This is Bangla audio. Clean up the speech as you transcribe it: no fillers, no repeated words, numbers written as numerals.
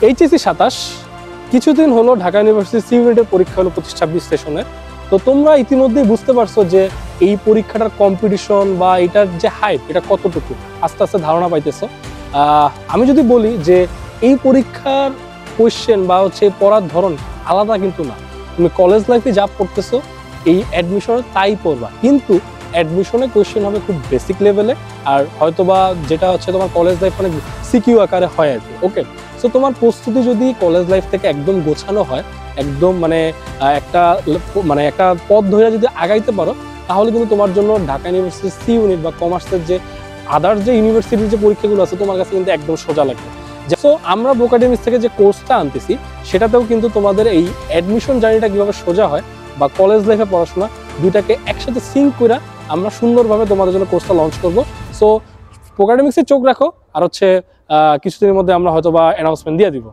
এইচএসসি 27 কিছুদিন হলো ঢাকা ইউনিভার্সিটি সি ইউনিটের পরীক্ষা হলো 25-26 সেশনের। তো তোমরা ইতিমধ্যেই বুঝতে পারছো যে এই পরীক্ষাটার কম্পিটিশন বা এটার যে হাইপ এটা কতটুকু, আস্তে আস্তে ধারণা পাইতেছো। আমি যদি বলি যে এই পরীক্ষার কোয়েশ্চেন বা হচ্ছে পড়ার ধরন আলাদা কিন্তু না। তুমি কলেজ লাইফে যা পড়তেছো এই অ্যাডমিশনে তাই পড়বা, কিন্তু অ্যাডমিশনে কোয়েশ্চেন হবে খুব বেসিক লেভেলে, আর হয়তোবা যেটা হচ্ছে তোমার কলেজ লাইফ অনেক সিকিউ আকারে হয় আর কি। ওকে, সো তোমার প্রস্তুতি যদি কলেজ লাইফ থেকে একদম গোছানো হয়, একদম একটা পথ ধরে যদি আগাইতে পারো, তাহলে কিন্তু তোমার জন্য ঢাকা ইউনিভার্সিটি সি ইউনিট বা কমার্সের যে আদার্স যে ইউনিভার্সিটির যে পরীক্ষাগুলো আছে তোমার কাছে কিন্তু একদম সোজা লাগবে। সো আমরা বোকাডেমিক্স থেকে যে কোর্সটা আনতেছি সেটাতেও কিন্তু তোমাদের এই অ্যাডমিশন জার্নিটা কিভাবে সোজা হয় বা কলেজ লাইফে পড়াশোনা দুইটাকে একসাথে সিঙ্ক করে আমরা সুন্দরভাবে তোমাদের জন্য কোর্সটা লঞ্চ করবো। সো বোকাডেমিক্সে চোখ রাখো, আর হচ্ছে কিছুদিনের মধ্যে আমরা হয়তো বা অ্যানাউন্সমেন্ট দিয়ে দিব।